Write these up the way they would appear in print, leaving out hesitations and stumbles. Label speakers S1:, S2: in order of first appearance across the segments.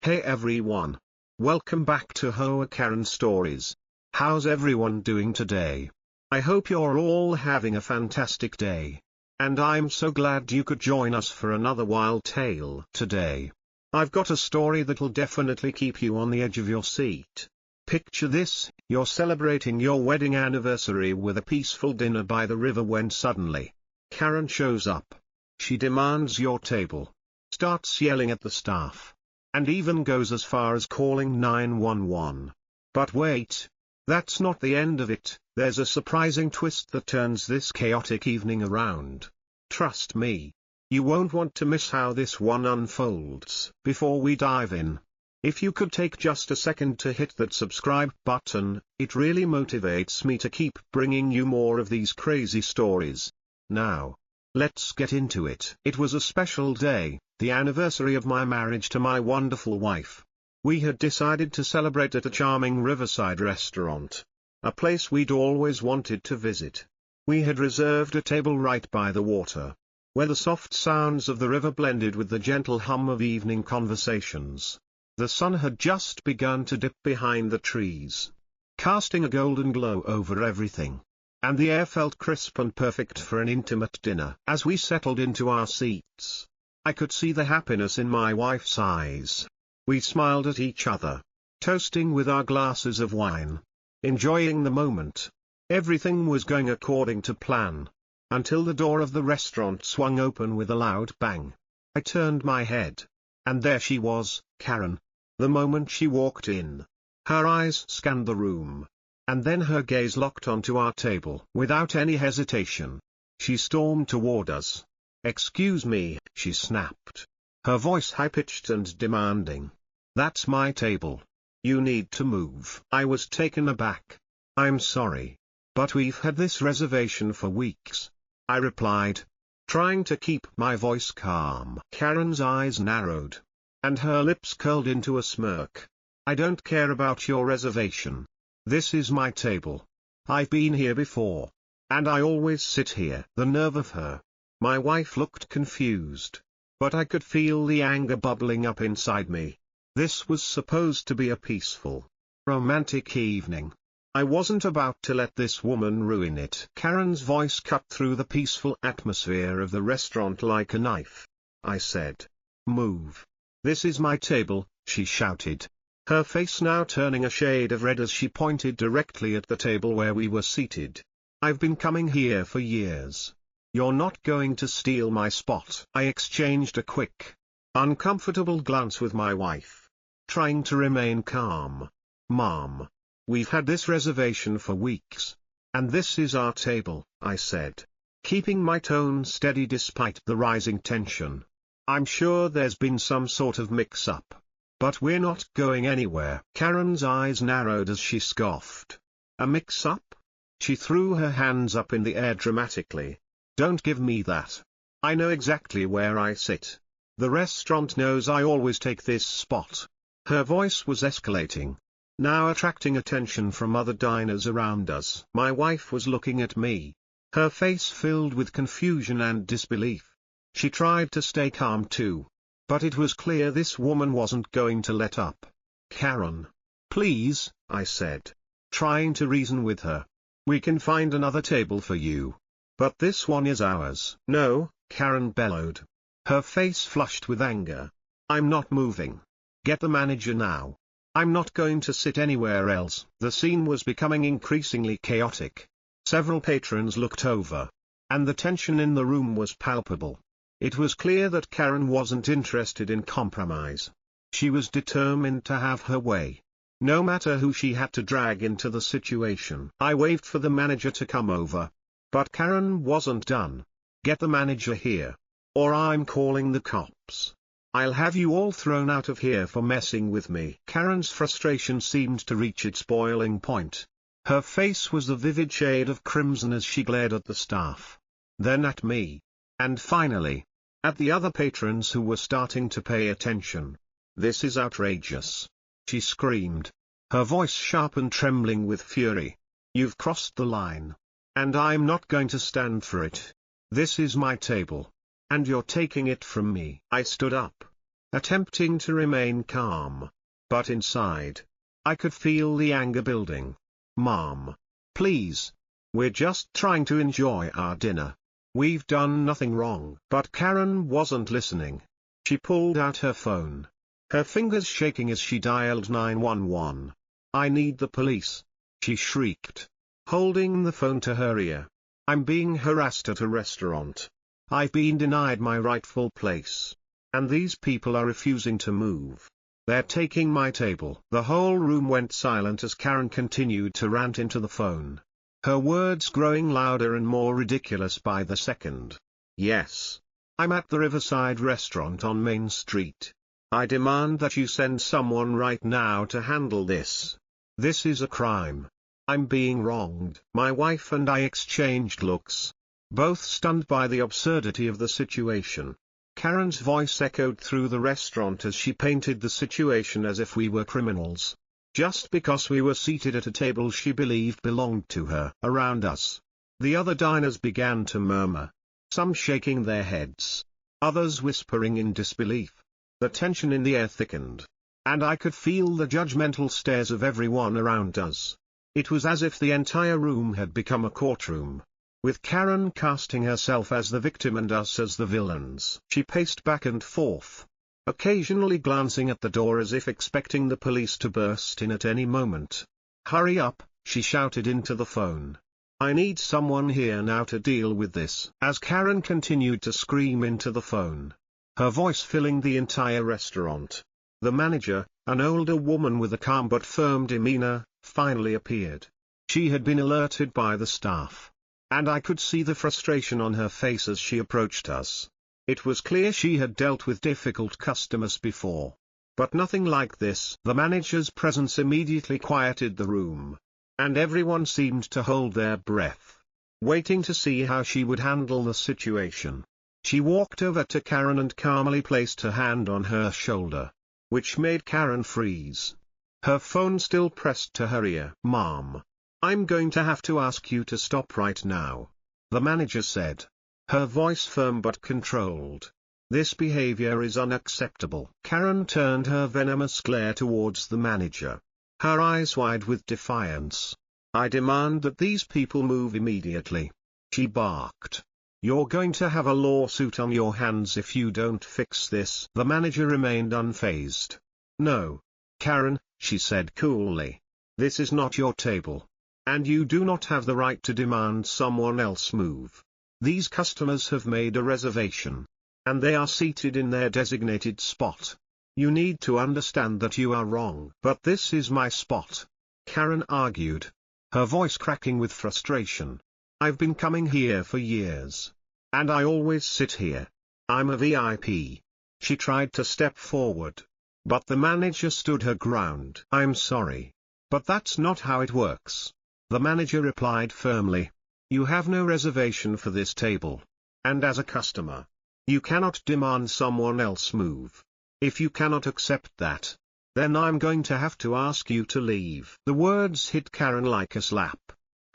S1: Hey everyone. Welcome back to Hoa Karen Stories. How's everyone doing today? I hope you're all having a fantastic day. And I'm so glad you could join us for another wild tale today. I've got a story that'll definitely keep you on the edge of your seat. Picture this: you're celebrating your wedding anniversary with a peaceful dinner by the river when suddenly Karen shows up. She demands your table, starts yelling at the staff, and even goes as far as calling 911. But wait, that's not the end of it. There's a surprising twist that turns this chaotic evening around. Trust me, you won't want to miss how this one unfolds. Before we dive in, if you could take just a second to hit that subscribe button, it really motivates me to keep bringing you more of these crazy stories. Now, let's get into it. It was a special day, the anniversary of my marriage to my wonderful wife. We had decided to celebrate at a charming riverside restaurant, a place we'd always wanted to visit. We had reserved a table right by the water, where the soft sounds of the river blended with the gentle hum of evening conversations. The sun had just begun to dip behind the trees, casting a golden glow over everything, and the air felt crisp and perfect for an intimate dinner. As we settled into our seats, I could see the happiness in my wife's eyes. We smiled at each other, toasting with our glasses of wine, enjoying the moment. Everything was going according to plan, until the door of the restaurant swung open with a loud bang. I turned my head, and there she was, Karen. The moment she walked in, her eyes scanned the room, and then her gaze locked onto our table. Without any hesitation, she stormed toward us. "Excuse me," she snapped, her voice high-pitched and demanding. "That's my table. You need to move." I was taken aback. "I'm sorry, but we've had this reservation for weeks," I replied, trying to keep my voice calm. Karen's eyes narrowed, and her lips curled into a smirk. "I don't care about your reservation. This is my table. I've been here before, and I always sit here." The nerve of her! My wife looked confused, but I could feel the anger bubbling up inside me. This was supposed to be a peaceful, romantic evening. I wasn't about to let this woman ruin it. Karen's voice cut through the peaceful atmosphere of the restaurant like a knife. I said, "Move. This is my table," she shouted, her face now turning a shade of red as she pointed directly at the table where we were seated. "I've been coming here for years. You're not going to steal my spot." I exchanged a quick, uncomfortable glance with my wife, trying to remain calm. "Mom, we've had this reservation for weeks, and this is our table," I said, keeping my tone steady despite the rising tension. "I'm sure there's been some sort of mix-up, but we're not going anywhere." Karen's eyes narrowed as she scoffed. "A mix-up?" She threw her hands up in the air dramatically. "Don't give me that. I know exactly where I sit. The restaurant knows I always take this spot." Her voice was escalating, now attracting attention from other diners around us. My wife was looking at me, her face filled with confusion and disbelief. She tried to stay calm too, but it was clear this woman wasn't going to let up. "Karen, please," I said, trying to reason with her. "We can find another table for you, but this one is ours." "No," Karen bellowed, her face flushed with anger. "I'm not moving. Get the manager now. I'm not going to sit anywhere else." The scene was becoming increasingly chaotic. Several patrons looked over, and the tension in the room was palpable. It was clear that Karen wasn't interested in compromise. She was determined to have her way, no matter who she had to drag into the situation. I waved for the manager to come over, but Karen wasn't done. "Get the manager here, or I'm calling the cops. I'll have you all thrown out of here for messing with me." Karen's frustration seemed to reach its boiling point. Her face was a vivid shade of crimson as she glared at the staff, then at me, and finally, at the other patrons who were starting to pay attention. "This is outrageous," she screamed, her voice sharp and trembling with fury. "You've crossed the line, and I'm not going to stand for it. This is my table, and you're taking it from me." I stood up, attempting to remain calm. But inside, I could feel the anger building. Mom, please. We're just trying to enjoy our dinner. We've done nothing wrong. But Karen wasn't listening. She pulled out her phone, her fingers shaking as she dialed 911. I need the police, she shrieked, holding the phone to her ear. I'm being harassed at a restaurant. I've been denied my rightful place. And these people are refusing to move. They're taking my table. The whole room went silent as Karen continued to rant into the phone, her words growing louder and more ridiculous by the second. Yes. I'm at the Riverside restaurant on Main Street. I demand that you send someone right now to handle this. This is a crime. I'm being wronged. My wife and I exchanged looks, both stunned by the absurdity of the situation. Karen's voice echoed through the restaurant as she painted the situation as if we were criminals. Just because we were seated at a table she believed belonged to her. Around us, the other diners began to murmur, some shaking their heads, others whispering in disbelief. The tension in the air thickened, and I could feel the judgmental stares of everyone around us. It was as if the entire room had become a courtroom, with Karen casting herself as the victim and us as the villains. She paced back and forth, occasionally glancing at the door as if expecting the police to burst in at any moment. Hurry up, she shouted into the phone. I need someone here now to deal with this. As Karen continued to scream into the phone, her voice filling the entire restaurant, the manager, an older woman with a calm but firm demeanor, finally appeared. She had been alerted by the staff, and I could see the frustration on her face as she approached us. It was clear she had dealt with difficult customers before, but nothing like this. The manager's presence immediately quieted the room, and everyone seemed to hold their breath, waiting to see how she would handle the situation. She walked over to Karen and calmly placed her hand on her shoulder, which made Karen freeze, her phone still pressed to her ear. Mom, I'm going to have to ask you to stop right now, the manager said, her voice firm but controlled. This behavior is unacceptable. Karen turned her venomous glare towards the manager, her eyes wide with defiance. I demand that these people move immediately, she barked. You're going to have a lawsuit on your hands if you don't fix this. The manager remained unfazed. No, Karen, she said coolly. This is not your table, and you do not have the right to demand someone else move. These customers have made a reservation, and they are seated in their designated spot. You need to understand that you are wrong. But this is my spot, Karen argued, her voice cracking with frustration. I've been coming here for years, and I always sit here. I'm a VIP. She tried to step forward, but the manager stood her ground. I'm sorry, but that's not how it works, the manager replied firmly. You have no reservation for this table, and as a customer, you cannot demand someone else move. If you cannot accept that, then I'm going to have to ask you to leave. The words hit Karen like a slap.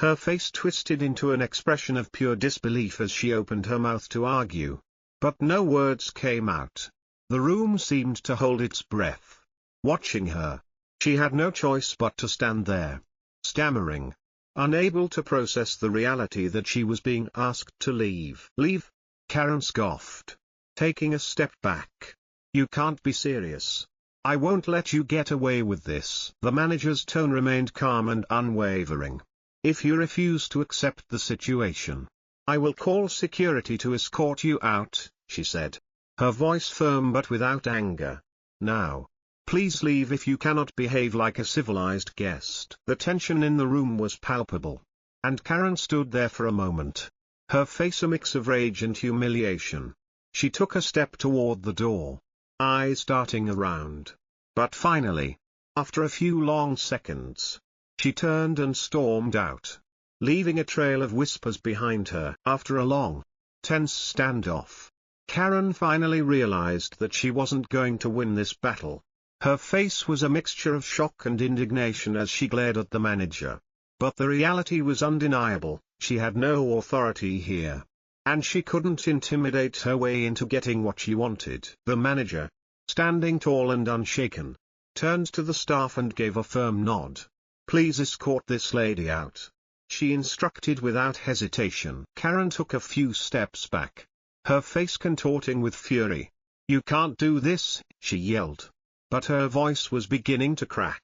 S1: Her face twisted into an expression of pure disbelief as she opened her mouth to argue, but no words came out. The room seemed to hold its breath, watching her. She had no choice but to stand there, stammering, unable to process the reality that she was being asked to leave. Leave? Karen scoffed, taking a step back. You can't be serious. I won't let you get away with this. The manager's tone remained calm and unwavering. If you refuse to accept the situation, I will call security to escort you out, she said, her voice firm but without anger. Now, please leave if you cannot behave like a civilized guest. The tension in the room was palpable, and Karen stood there for a moment, her face a mix of rage and humiliation. She took a step toward the door, eyes darting around. But finally, after a few long seconds, she turned and stormed out, leaving a trail of whispers behind her. After a long, tense standoff, Karen finally realized that she wasn't going to win this battle. Her face was a mixture of shock and indignation as she glared at the manager. But the reality was undeniable, she had no authority here, and she couldn't intimidate her way into getting what she wanted. The manager, standing tall and unshaken, turned to the staff and gave a firm nod. "Please escort this lady out," she instructed without hesitation. Karen took a few steps back, her face contorting with fury. "You can't do this," she yelled. But her voice was beginning to crack.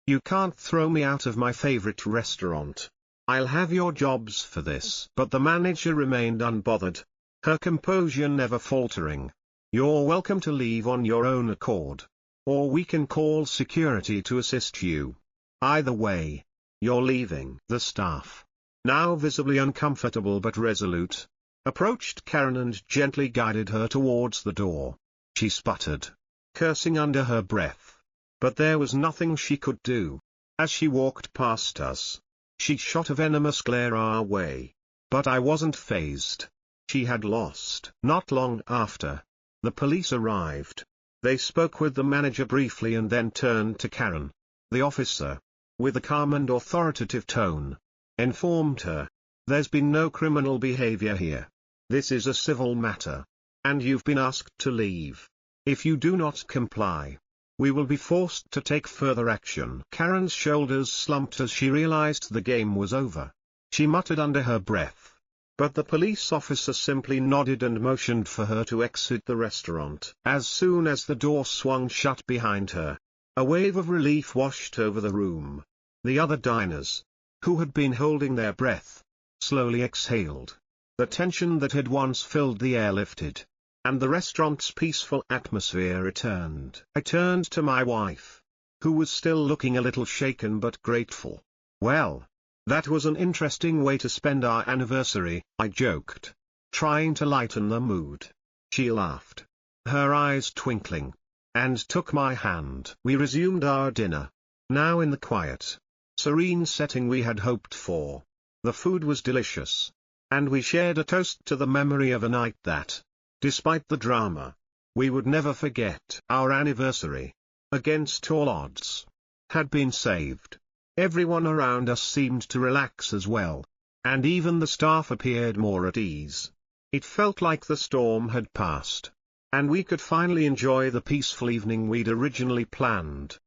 S1: "You can't throw me out of my favorite restaurant. I'll have your jobs for this." But the manager remained unbothered, her composure never faltering. "You're welcome to leave on your own accord. Or we can call security to assist you. Either way, you're leaving." The staff, now visibly uncomfortable but resolute, approached Karen and gently guided her towards the door. She sputtered, cursing under her breath. But there was nothing she could do. As she walked past us, she shot a venomous glare our way. But I wasn't fazed. She had lost. Not long after, the police arrived. They spoke with the manager briefly and then turned to Karen. The officer, with a calm and authoritative tone, informed her, "There's been no criminal behavior here. This is a civil matter. And you've been asked to leave. If you do not comply, we will be forced to take further action." Karen's shoulders slumped as she realized the game was over. She muttered under her breath. But the police officer simply nodded and motioned for her to exit the restaurant. As soon as the door swung shut behind her, a wave of relief washed over the room. The other diners, who had been holding their breath, slowly exhaled. The tension that had once filled the air lifted, and the restaurant's peaceful atmosphere returned. I turned to my wife, who was still looking a little shaken but grateful. "Well, that was an interesting way to spend our anniversary," I joked, trying to lighten the mood. She laughed, her eyes twinkling, and took my hand. We resumed our dinner, now in the quiet, serene setting we had hoped for. The food was delicious, and we shared a toast to the memory of a night that, despite the drama, we would never forget. Our anniversary, against all odds, had been saved. Everyone around us seemed to relax as well, and even the staff appeared more at ease. It felt like the storm had passed, and we could finally enjoy the peaceful evening we'd originally planned.